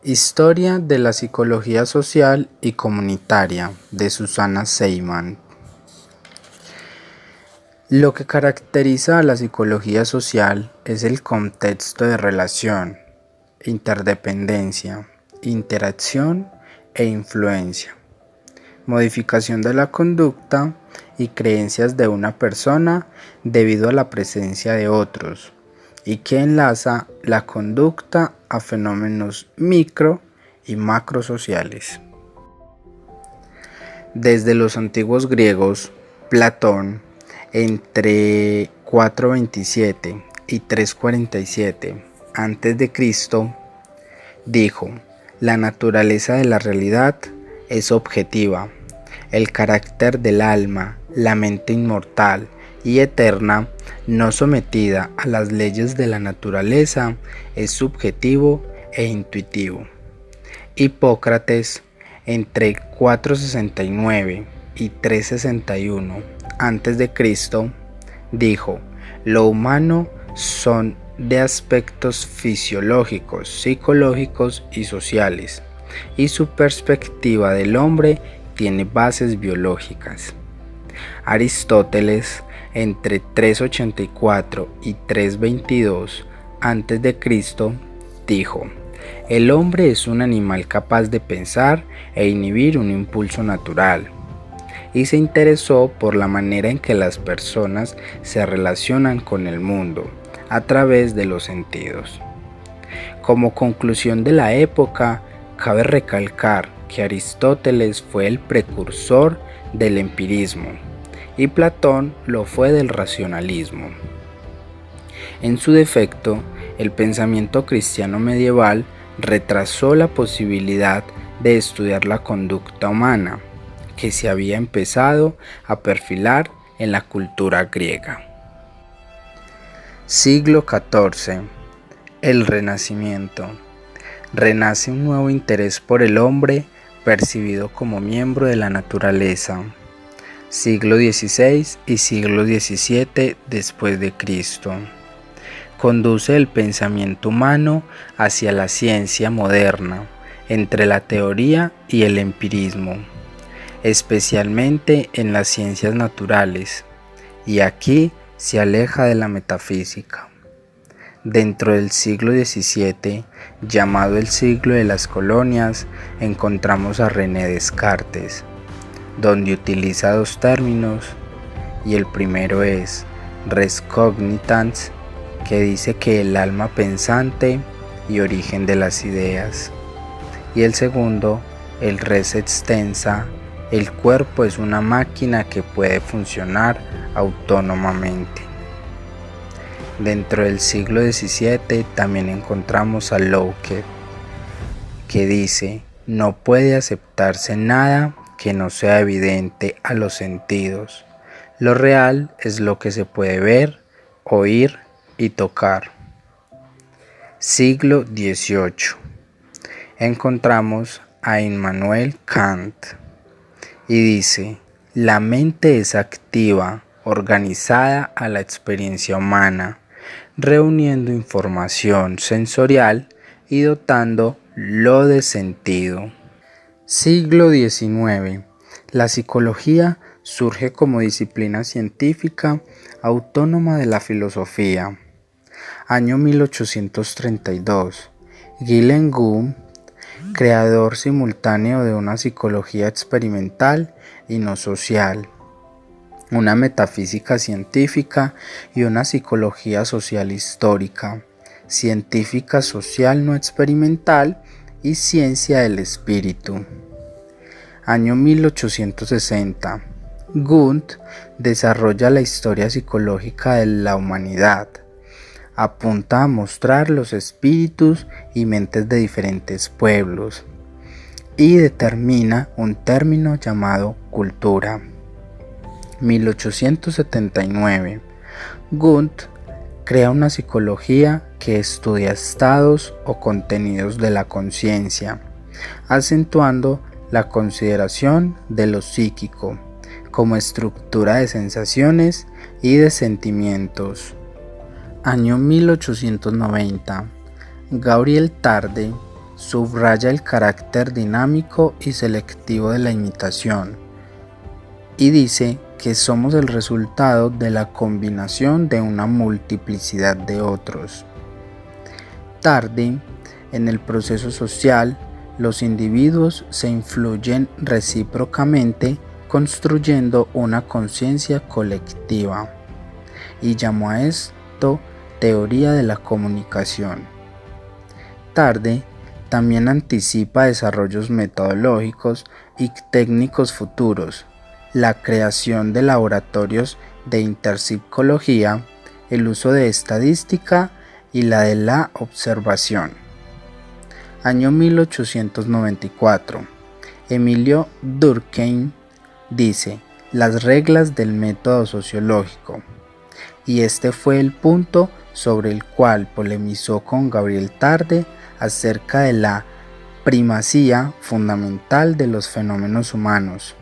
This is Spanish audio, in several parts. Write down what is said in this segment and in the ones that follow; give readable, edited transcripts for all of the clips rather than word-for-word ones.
Historia de la psicología social y comunitaria de Susana Seyman. Lo que caracteriza a la psicología social es el contexto de relación, interdependencia, interacción e influencia, modificación de la conducta y creencias de una persona debido a la presencia de otros, y que enlaza la conducta a fenómenos micro y macrosociales. Desde los antiguos griegos, Platón, entre 427 y 347 a.C., dijo: la naturaleza de la realidad es objetiva, el carácter del alma, la mente inmortal y eterna, no sometida a las leyes de la naturaleza, es subjetivo e intuitivo. Hipócrates, entre 469 y 361 a.C., dijo: lo humano son de aspectos fisiológicos, psicológicos y sociales, y su perspectiva del hombre tiene bases biológicas. Aristóteles, entre 384 y 322 a.C., dijo: el hombre es un animal capaz de pensar e inhibir un impulso natural, y se interesó por la manera en que las personas se relacionan con el mundo a través de los sentidos. Como conclusión de la época, cabe recalcar que Aristóteles fue el precursor del empirismo y Platón lo fue del racionalismo. En su defecto, el pensamiento cristiano medieval retrasó la posibilidad de estudiar la conducta humana, que se había empezado a perfilar en la cultura griega. Siglo XIV. El Renacimiento. Renace un nuevo interés por el hombre percibido como miembro de la naturaleza. Siglo XVI y siglo XVII después de Cristo. Conduce el pensamiento humano hacia la ciencia moderna, entre la teoría y el empirismo, especialmente en las ciencias naturales, y aquí se aleja de la metafísica. Dentro del siglo XVII, llamado el siglo de las colonias, encontramos a René Descartes, donde utiliza dos términos, y el primero es res cognitans, que dice que el alma pensante y origen de las ideas, y el segundo, el res extensa, el cuerpo es una máquina que puede funcionar autónomamente. Dentro del siglo XVII también encontramos a Locke, que dice: no puede aceptarse nada que no sea evidente a los sentidos. Lo real es lo que se puede ver, oír y tocar. Siglo XVIII. Encontramos a Immanuel Kant y dice: la mente es activa, organizada a la experiencia humana, reuniendo información sensorial y dotándolo de sentido. Siglo XIX. La psicología surge como disciplina científica autónoma de la filosofía. Año 1832. Gillen Gumm, creador simultáneo de una psicología experimental y no social, una metafísica científica y una psicología social histórica, científica social no experimental y ciencia del espíritu. Año 1860. Gunt desarrolla la historia psicológica de la humanidad. Apunta a mostrar los espíritus y mentes de diferentes pueblos y determina un término llamado cultura. 1879. Gunt crea una psicología que estudia estados o contenidos de la conciencia, acentuando la consideración de lo psíquico como estructura de sensaciones y de sentimientos. Año 1890. Gabriel Tarde subraya el carácter dinámico y selectivo de la imitación y dice que somos el resultado de la combinación de una multiplicidad de otros. Tarde, en el proceso social, los individuos se influyen recíprocamente construyendo una conciencia colectiva y llamó a esto teoría de la comunicación. Tarde también anticipa desarrollos metodológicos y técnicos futuros, la creación de laboratorios de interpsicología, el uso de estadística y la de la observación. Año 1894. Emilio Durkheim dice las reglas del método sociológico, y este fue el punto sobre el cual polemizó con Gabriel Tarde acerca de la primacía fundamental de los fenómenos humanos,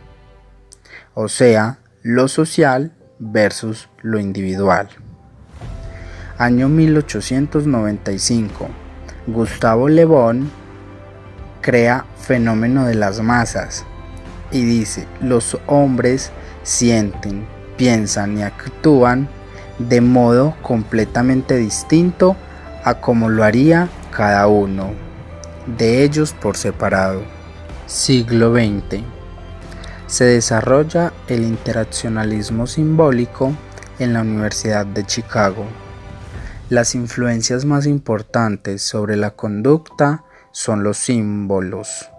o sea, lo social versus lo individual. Año 1895. Gustavo Le Bon crea Fenómeno de las masas y dice: los hombres sienten, piensan y actúan de modo completamente distinto a como lo haría cada uno de ellos por separado. Siglo XX. Se desarrolla el interaccionalismo simbólico en la Universidad de Chicago. Las influencias más importantes sobre la conducta son los símbolos,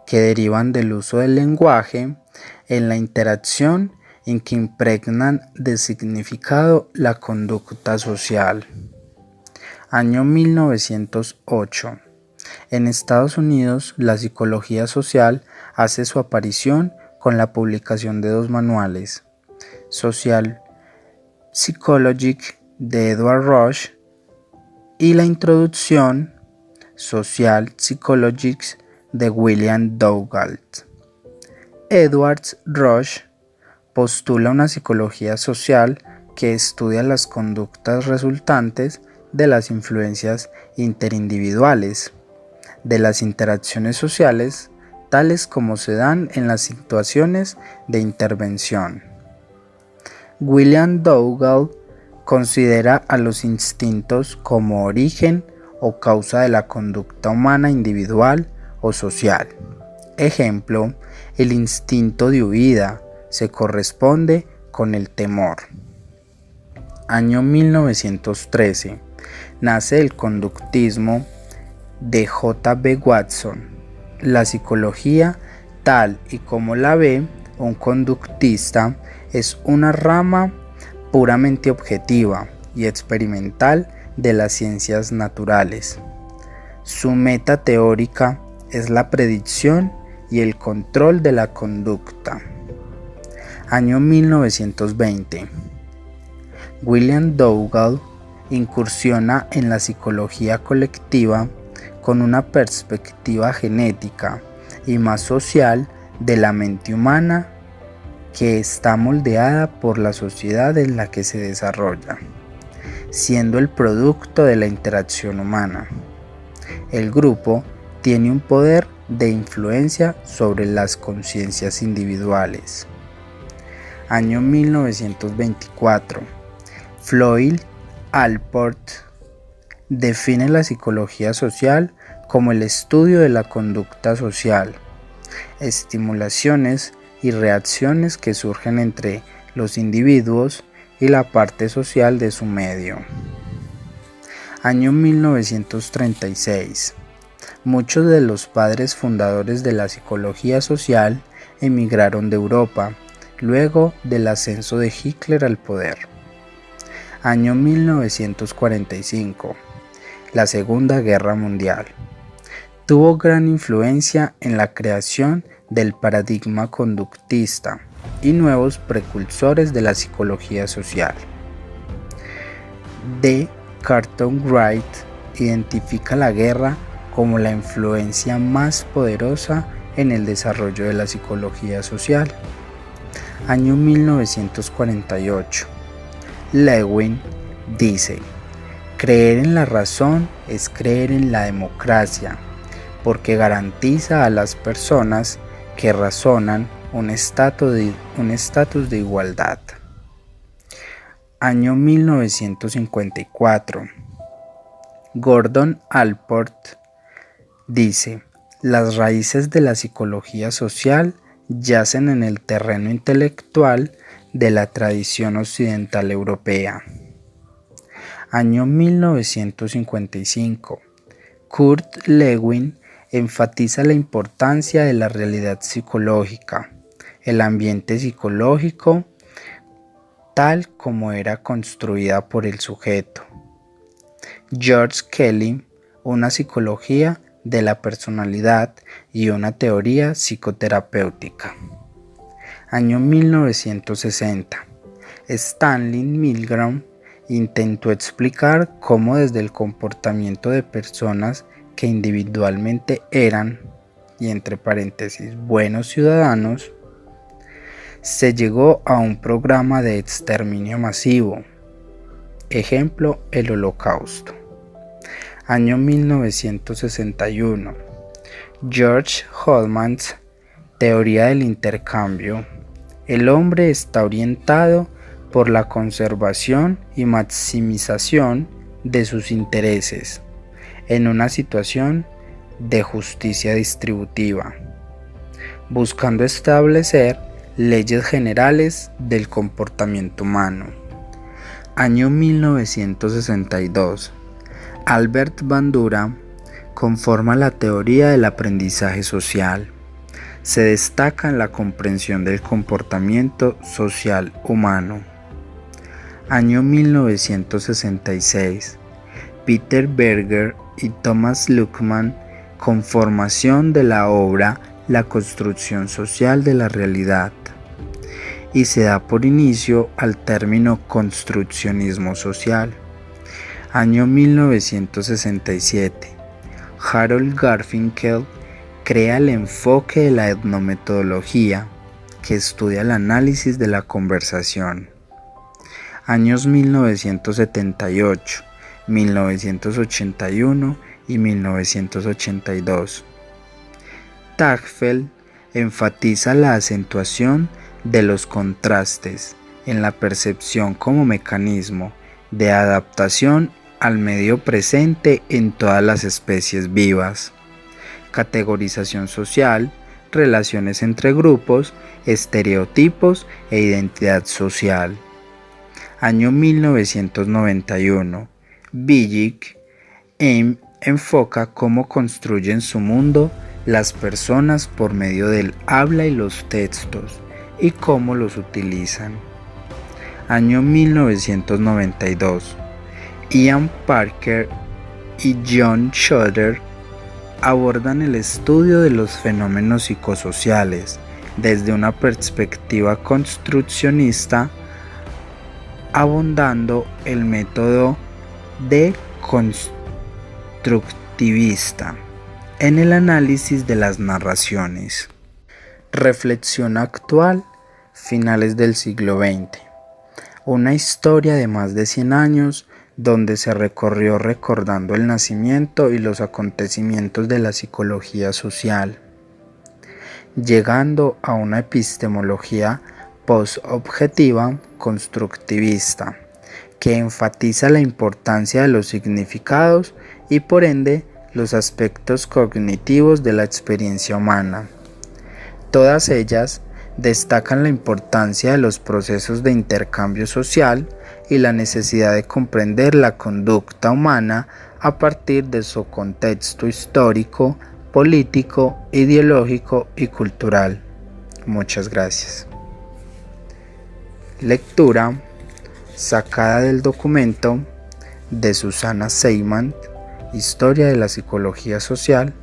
que derivan del uso del lenguaje en la interacción en que impregnan de significado la conducta social. Año 1908. En Estados Unidos, la psicología social hace su aparición con la publicación de dos manuales: Social Psychologic de Edward Rush y la introducción Social Psychologics de William Douglas. Edward Rush postula una psicología social que estudia las conductas resultantes de las influencias interindividuales, de las interacciones sociales, tales como se dan en las situaciones de intervención. William Douglas considera a los instintos como origen o causa de la conducta humana individual o social. Ejemplo, el instinto de huida se corresponde con el temor. Año 1913. Nace el conductismo de J. B. Watson. La psicología, tal y como la ve un conductista, es una rama puramente objetiva y experimental de las ciencias naturales. Su meta teórica es la predicción y el control de la conducta. Año 1920. William Douglas incursiona en la psicología colectiva con una perspectiva genética y más social de la mente humana que está moldeada por la sociedad en la que se desarrolla, siendo el producto de la interacción humana. El grupo tiene un poder de influencia sobre las conciencias individuales. Año 1924. Floyd Allport define la psicología social como el estudio de la conducta social, estimulaciones y reacciones que surgen entre los individuos y la parte social de su medio. Año 1936. Muchos de los padres fundadores de la psicología social emigraron de Europa luego del ascenso de Hitler al poder. Año 1945. La Segunda Guerra Mundial. Tuvo gran influencia en la creación del paradigma conductista y nuevos precursores de la psicología social. D. Cartwright identifica la guerra como la influencia más poderosa en el desarrollo de la psicología social. Año 1948. Lewin dice: creer en la razón es creer en la democracia, porque garantiza a las personas que razonan un estatus de igualdad. Año 1954. Gordon Allport dice: las raíces de la psicología social yacen en el terreno intelectual de la tradición occidental europea. Año 1955. Kurt Lewin enfatiza la importancia de la realidad psicológica, el ambiente psicológico, tal como era construida por el sujeto. George Kelly, una psicología de la personalidad y una teoría psicoterapéutica. Año 1960. Stanley Milgram intentó explicar cómo desde el comportamiento de personas que individualmente eran, y entre paréntesis, buenos ciudadanos, se llegó a un programa de exterminio masivo. Ejemplo, el Holocausto. Año 1961. George Goldman's teoría del intercambio. El hombre está orientado por la conservación y maximización de sus intereses en una situación de justicia distributiva, buscando establecer leyes generales del comportamiento humano. Año 1962. Albert Bandura conforma la teoría del aprendizaje social. Se destaca en la comprensión del comportamiento social humano. Año 1966. Peter Berger y Thomas Luckmann, conformación de la obra La construcción social de la realidad, y se da por inicio al término construccionismo social. Año 1967. Harold Garfinkel crea el enfoque de la etnometodología, que estudia el análisis de la conversación. Años 1978, 1981 y 1982. Tagfeld enfatiza la acentuación de los contrastes en la percepción como mecanismo de adaptación al medio presente en todas las especies vivas. Categorización social, relaciones entre grupos, estereotipos e identidad social. Año 1991. Billig enfoca cómo construyen su mundo las personas por medio del habla y los textos y cómo los utilizan. Año 1992. Ian Parker y John Schroeder abordan el estudio de los fenómenos psicosociales desde una perspectiva construccionista, abordando el método deconstructivista en el análisis de las narraciones. Reflexión actual, finales del siglo XX. Una historia de más de 100 años donde se recorrió recordando el nacimiento y los acontecimientos de la psicología social, llegando a una epistemología post-objetiva constructivista, que enfatiza la importancia de los significados y por ende los aspectos cognitivos de la experiencia humana. Todas ellas destacan la importancia de los procesos de intercambio social y la necesidad de comprender la conducta humana a partir de su contexto histórico, político, ideológico y cultural. Muchas gracias. Lectura sacada del documento de Susana Seymand, Historia de la Psicología Social,